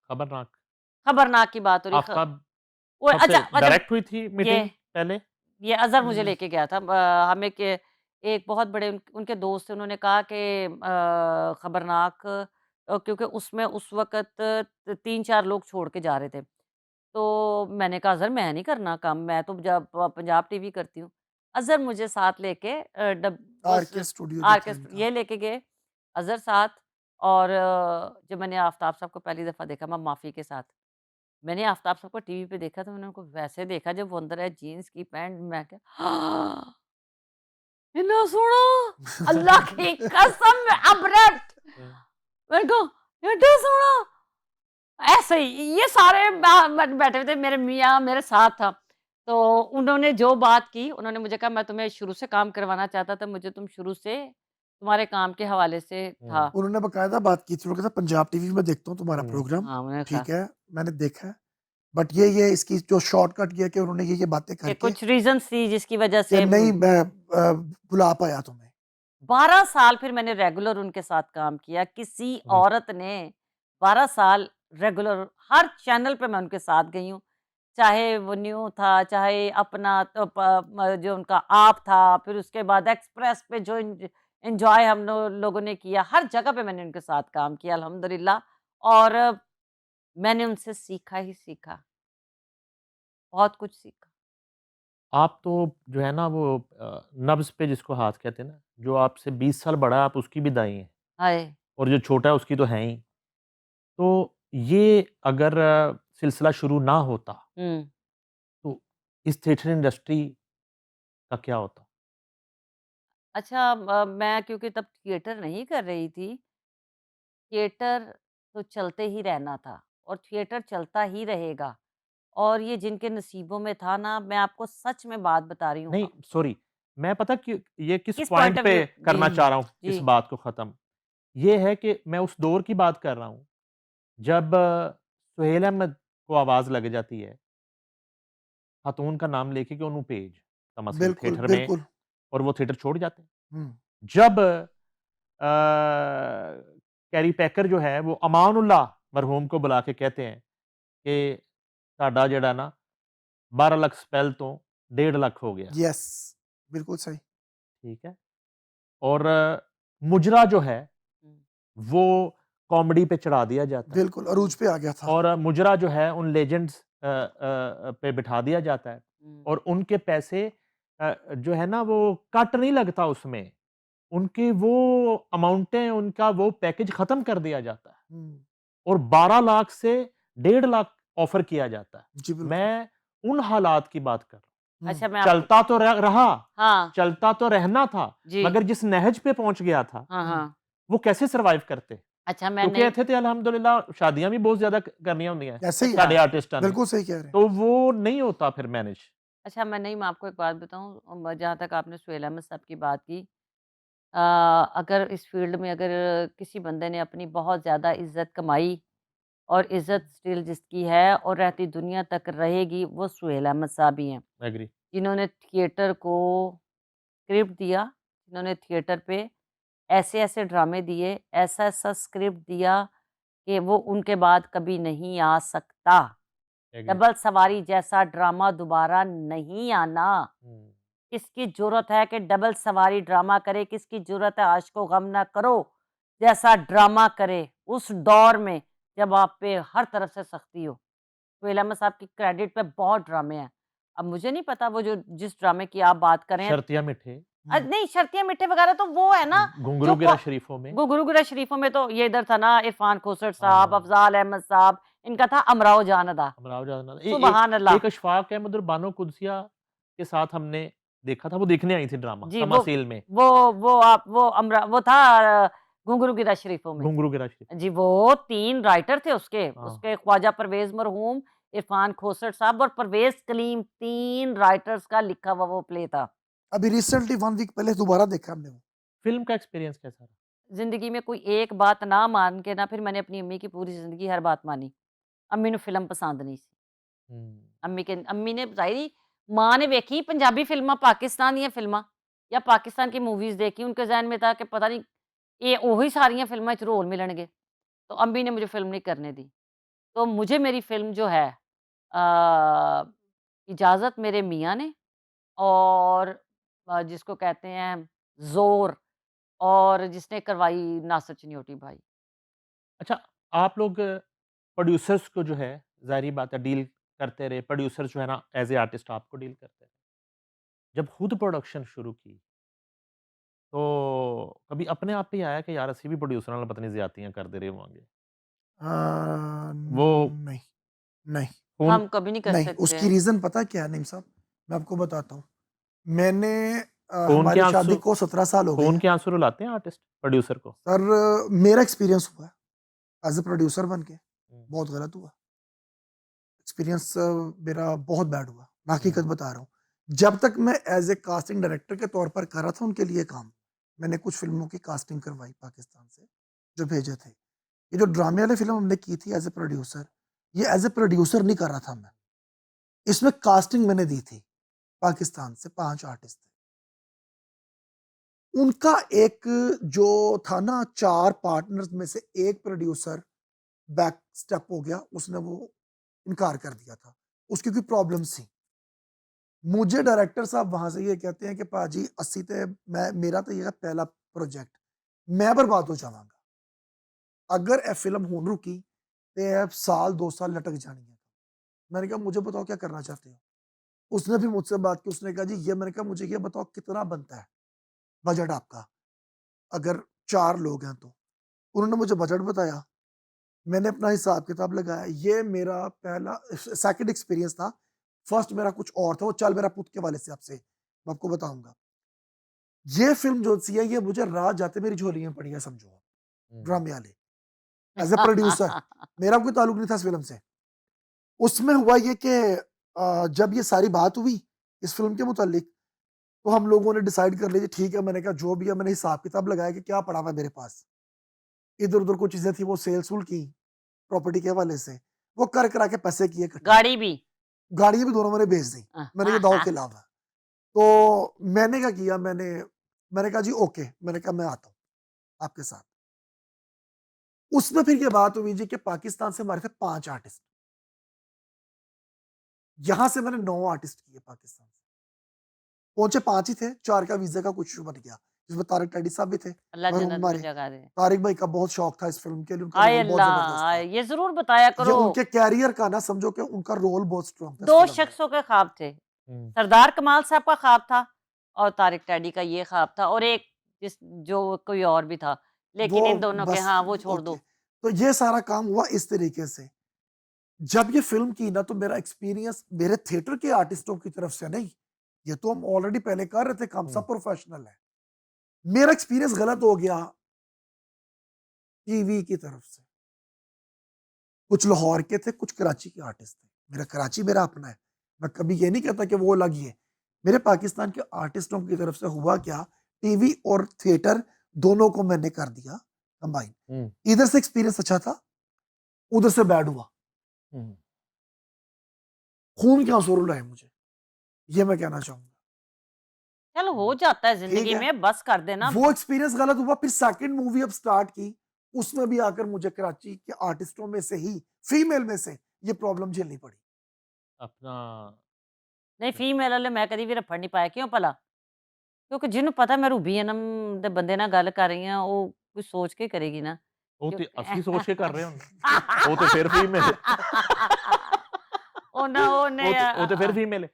खबरनाक। खबरनाक की बात हो रही आपका वो कब से अच्छा अच्छा डायरेक्ट हुई थी ये मीटिंग पहले? ये अज़हर मुझे हुँ। लेके गया था। हमें के एक बहुत बड़े उनके दोस्त थे, उन्होंने कहा कि खबरनाक क्योंकि उसमें उस वक़्त 3-4 लोग छोड़ के जा रहे थे। तो मैंने कहा अज़हर मैं नहीं करना काम, मैं तो जब पंजाब टीवी करती हूँ। अज़हर मुझे साथ लेके डब उस आरके स्टूडियो जो था आर्केस्ट्र इनका। ये लेके गए, अज़हर साथ और जब मैंने आफ़ताब साहब को पहली दफ़ा देखा, मैं माफ़ी के साथ। मैंने आफ़ताब साहब को टीवी पे देखा तो मैंने उनको वैसे देखा जब वो अंदर है जीन्स की पैंट मैं क्या इतना सोहना अल्लाह की कसम अबरत हुँ। मैंने कहा इतना सोहना ऐसे ही ये सारे बैठे हुए थे मेरे मियाँ मेरे साथ था। तो उन्होंने जो बात की उन्होंने मुझे कहा मैं तुम्हें शुरू से काम करवाना चाहता था, मुझे तुम शुरू से तुम्हारे काम के हवाले से था। हुँ, उन्होंने बाकायदा बात की थी, उन्होंने कहा था पंजाब टीवी में देखता हूँ तुम्हारा हुँ। प्रोग्राम, हाँ, उन्होंने कहा ठीक है, मैंने देखा है। बट ये इसकी जो शॉर्टकट ये है कि उन्होंने ये बातें कि करके कुछ रीज़न्स थी जिसकी वजह कि से नहीं मैं बुला पाया तुम्हें। 12 साल फिर मैंने रेगुलर उनके साथ काम किया। किसी हुँ, औरत ने 12 साल रेगुलर हर चैनल पे मैं उनके साथ गई हूँ। चाहे वो न्यू था, चाहे अपना तो जो उनका आप था, फिर उसके बाद एक्सप्रेस पे जो एन्जॉय हम लोगों ने किया, हर जगह पे मैंने उनके साथ काम किया अल्हम्दुलिल्लाह और मैंने उनसे सीखा ही सीखा, बहुत कुछ सीखा। आप तो जो है ना वो नब्ज़ पे जिसको हाथ कहते हैं ना, जो आपसे 20 साल बड़ा है आप उसकी भी दाई हैं हाय! और जो छोटा है उसकी तो हैं ही। तो ये अगर सिलसिला शुरू ना होता, हुँ। तो इस थिएटर इंडस्ट्री का क्या होता? अच्छा मैं क्योंकि तब थिएटर नहीं कर रही थी थिएटर तो चलते ही रहना था और थिएटर चलता ही रहेगा और ये जिनके नसीबों में था ना मैं आपको सच में बात बता रही हूँ नहीं, सॉरी, मैं पता कि ये किस किस पॉइंट पॉइंट ऑफ पे व्यू जी करना चाह रहा हूँ जी इस बात को ख़त्म। ये है कि मैं उस दौर की बात कर रहा हूँ, जब सुहेल अहमद को आवाज़ लग जाती है, खातून का नाम लेके कि ओनू भेज तमासील बिल्कुल, थिएटर में बिल्कुल। और वो थिएटर छोड़ जाते हैं। हुँ, जब कैरी पैकर जो है वो अमानुल्लाह मरहूम को बुला के कहते हैं कि साडा जेड़ा ना 12 लाख स्पेल तो 1.5 लाख हो गया, यस, बिल्कुल सही। ठीक है? और मुजरा जो है, हम्म, वो कॉमेडी पे चढ़ा दिया जाता है बिल्कुल, अरूज पे आ गया था। और मुजरा जो है उन लेजेंड्स पे बिठा दिया जाता है हम्म, और उनके पैसे जो है ना वो कट नहीं लगता उसमें, उनकी वो अमाउंटें, उनका वो पैकेज खत्म कर दिया जाता है हुँ, और 12 लाख से 1.5 लाख ऑफ़र किया जाता है। जी बिल्कुल। मैं उन हालात की बात कर रहा हूँ। हुँ, अच्छा मैं आपको चलता तो रहा, हाँ चलता तो रहना था, जी मगर जिस नहज पे पहुँच गया था, हाँ हुँ, हाँ वो कैसे सर्वाइव करते? अच्छा मैं क्योंकि नहीं इत्थे ते अल्हम्दुलिल्लाह शादियाँ भी बहुत ज़्यादा करनियाँ होंदियां ऐसे ही है। अच्छा साडे आर्टिस्टां ने, बिल्कुल सही कह रहे हैं। तो वो नहीं होता फिर मैनेज। अच्छा मैं आपको एक बात बताऊं जहाँ तक आपने सुहेल अहमद साहब की बात की अगर इस फील्ड में अगर किसी बंदे ने अपनी बहुत ज़्यादा इज्जत कमाई और इज़्ज़त स्टिल जिसकी है और रहती दुनिया तक रहेगी, वो सुहेल अहमद साहब ही हैं। एग्री। जिन्होंने थिएटर को स्क्रिप्ट दिया, जिन्होंने थिएटर पे ऐसे-ऐसे ड्रामे दिए, ऐसा-ऐसा स्क्रिप्ट दिया कि वो उनके बाद कभी नहीं आ सकता। एग्री। डबल सवारी जैसा ड्रामा दोबारा नहीं आना। हुँ। किसकी ज़रूरत है कि डबल सवारी ड्रामा करे, किसकी ज़रूरत है आशिको गम ना करो जैसा ड्रामा करे, उस दौर में जब आप पे हर तरफ से सख्ती हो। सुहेल अहमद साहब की क्रेडिट पे बहुत ड्रामे हैं। अब मुझे नहीं पता वो जो जिस ड्रामे की आप बात कर रहे हैं शर्तिया मिठे, हुँ, नहीं शर्तिया मीठे वगैरह तो वो है ना जो घुंघरू गिरा शरीफों में। गुगुरु गिरा शरीफों में तो ये इधर था ना इरफान खोसर साहब, हाँ, अफ़ज़ाल अहमद साहब, इनका था अमराओ जान अदा। अमराव जाना सुबहान अल्लाह! एक अशफाक अहमद और बानो कुदसिया के साथ हमने देखा था, वो देखने आई थी ड्रामा जी, तमासील में, वो वो था घुंघरू गिरा शरीफों में। घुंघरू गिरा शरीफ। जी, वो 3 राइटर थे उसके। हाँ, उसके ख्वाजा परवेज़ मरहूम, इरफान खोसर साहब और परवेज़ कलीम 3 राइटर्स का लिखा हुआ वो प्ले था। अभी रिसेंटली 1 वीक पहले दोबारा देखा हमने वो। फ़िल्म का एक्सपीरियंस कैसा रहा? ज़िंदगी में कोई एक बात ना मान के ना फिर मैंने अपनी अम्मी की पूरी ज़िंदगी हर बात मानी। अम्मी ਨੂੰ फ़िल्म पसंद नहीं सी। हुँ, अम्मी ने ज़ाहिर माँ ने वेखी पंजाबी फ़िल्मां पाकिस्तान ਦੀਆਂ फ़िल्मां या पाकिस्तान की मूवीज़ देखी उनके ज़हन में था कि पता नहीं ये ਉਹੀ ਸਾਰੀਆਂ फ़िल्मां 'ਚ रोल मिलणगे। तो अम्मी ने मुझे फ़िल्म नहीं करने दी। तो मुझे मेरी फ़िल्म जो है इजाज़त मेरे मियाँ ने और जिसको कहते हैं ज़ोर और जिसने करवाई नासिर चिन्योटी भाई। अच्छा, आप लोग प्रोड्यूसर्स को जो है, ज़ाहिर-सी बात है डील करते रहे, प्रोड्यूसर जो है ना एज़ ए आर्टिस्ट आपको डील करते रहे। जब खुद प्रोडक्शन शुरू की, तो कभी अपने आप पे ही आया कि यार ਅਸੀਂ ਵੀ ਪ੍ਰੋਡਿਊਸਰਾਂ ਨਾਲ ਪਤਾ ਨਹੀਂ ਜ਼ਿਆਦਤੀਆਂ ਕਰਦੇ ਰਹੇ ਹੋਵਾਂਗੇ? वो नहीं, नहीं, फ़ोन हम कभी नहीं कर नहीं, सकते उसकी हैं। रीज़न पता क्या है नईम साहब? मैं आपको बताता हूँ। मैंने फ़ोन के हमारी शादी आंसू को 17 साल हो गए फ़ोन हैं। के आंसू रुलाते हैं आर्टिस्ट, प्रोड्यूसर को? सर मेरा एक्सपीरियंस हुआ है एज़ अ प्रोड्यूसर बन के, हुँ, बहुत गलत हुआ। एक्सपीरियंस मेरा बहुत बैड हुआ, मैं हकीकत हुँ, बता रहा हूँ। जब तक मैं एज़ ए कास्टिंग डायरेक्टर के तौर पर कर रहा था उनके लिए काम, मैंने कुछ फ़िल्मों की कास्टिंग करवाई पाकिस्तान से, जो भेजे थे। ये जो ड्रामे वाली फ़िल्म हमने की थी एज़ ए प्रोड्यूसर, ये एज़ ए प्रोड्यूसर नहीं कर रहा था मैं। इसमें कास्टिंग मैंने दी थी, पाकिस्तान से 5 आर्टिस्ट थे। उनका एक जो था ना 4 पार्टनर्स में से एक प्रोड्यूसर बैक स्टेप हो गया, उसने वो इनकार कर दिया था। उसकी कोई प्रॉब्लम्स थी। मुझे डायरेक्टर साहब वहाँ से ये कहते हैं कि पाजी अस्सी ते मैं मेरा तो ये है पहला प्रोजेक्ट, मैं बर्बाद हो जावांगा। अगर ए फ़िल्म हुण रुकी ते ए साल 2 साल लटक जानी है। मैंने कहा मुझे बताओ क्या करना चाहते हो? उसने फिर मुझसे बात की, उसने कहा जी ये मैंने कहा मुझे ये बताओ कितना बनता है बजट आपका? अगर 4 लोग हैं तो। उन्होंने मुझे बजट बताया, मैंने अपना हिसाब-किताब लगाया, ये मेरा पहला सेकंड एक्सपीरियंस था। फर्स्ट मेरा कुछ और था, वो चल मेरा पुत के वाले से आपसे मैं आपको बताऊँगा। ये फ़िल्म जो सी है ये मुझे राह जाते मेरी झोली में पड़ी है समझो आप, हुँ, ड्रामे वाले। एज़ अ प्रोड्यूसर मेरा कोई ताल्लुक नहीं था इस फ़िल्म से। उसमें हुआ ये कि जब ये सारी बात हुई इस फ़िल्म के मुताल्लिक, तो हम लोगों ने डिसाइड कर लिया जी ठीक है, मैंने कहा जो भी है मैंने हिसाब-किताब लगाया कि क्या पड़ा हुआ है मेरे पास। इधर-उधर कुछ चीज़ें थी वो सेल-सूल की, प्रॉपर्टी के हवाले से। वो कर-करा के पैसे किए इकट्ठे। गाड़ी भी। गाड़ियाँ भी दोनों मैंने बेच दी। मैंने कहा दाव खेला हुआ है। तो मैंने क्या किया मैंने कहा जी ओके, मैंने कहा मैं आता हूँ आपके साथ। उसमें फिर ये बात हुई जी कि पाकिस्तान से हमारे थे 5 आर्टिस्ट। यहाँ से मैंने 9 आर्टिस्ट किए पाकिस्तान से। पहुँचे 5 ही थे, 4 का वीज़ा का कुछ इश्यू बन गया। जिसमें तारिक टैडी साहब भी थे अल्लाह और जन्नत में हमारे जगह दे। तारिक भाई का बहुत शौक था इस फ़िल्म के लिए, उनका हाय रोल बहुत अल्लाह! ज़बरदस्त था। ये ज़रूर बताया ये करो। उनके कैरियर का ना समझो कि उनका रोल बहुत स्ट्रॉन्ग था इस 2 फ़िल्म में। शख्सों के ख्वाब थे। हुँ, सरदार कमाल साहब का ख्वाब था और तारिक टैडी का ये ख्वाब था और एक जो कोई और भी था। वो लेकिन इन दोनों के बस हाँ, वो छोड़ ओके। दो। तो ये सारा काम हुआ इस तरीके से। जब ये फ़िल्म की ना तो मेरा एक्सपीरियंस मेरे थिएटर के आर्टिस्टों की तरफ से नहीं, ये तो हम ऑलरेडी पहले कर रहे थे काम, हुँ, सब प्रोफ़ेशनल है। मेरा एक्सपीरियंस गलत हो गया टीवी की तरफ से। कुछ लाहौर के थे, कुछ कराची के आर्टिस्ट थे। मेरा कराची मेरा अपना है। मैं कभी ये नहीं कहता कि वो अलग ही है। मेरे पाकिस्तान के आर्टिस्टों की तरफ से हुआ क्या, टीवी और थिएटर दोनों को मैंने कर दिया कंबाइन। हुँ, इधर से एक्सपीरियंस अच्छा था, उधर से बैड हुआ। हुँ। खून के आंसू रुलाए मुझे, ये मैं कहना चाहूँगा। चलो हो जाता है ठीक ज़िंदगी है? में, बस कर देना। वो एक्सपीरियंस गलत हुआ, फिर सेकंड मूवी अब स्टार्ट की, उसमें भी आकर मुझे कराची के आर्टिस्टों में से ही, फीमेल में से ये प्रॉब्लम झेलनी पड़ी। अपना नहीं फीमेल वाले मैं कभी भी रफड़ नहीं पाया क्यों भला? क्योंकि जिन्हों पता मैं रूबी अनम दे बंदे नाल गल कर रही हां, ਉਹ कुछ सोच के करेगी ना। ਉਹ क्यों ਤੇ ਅਸੀਂ ਸੋਚ ਕੇ ਕਰ ਰਹੇ ਹੁੰਦੇ। ਉਹ ਤੇ ਫਿਰ ਫੀਮੇਲ ਉਹ ਨਾ ਉਹਨੇ ਉਹ ਤੇ ਫਿਰ ਫੀਮੇਲ ਹੈ।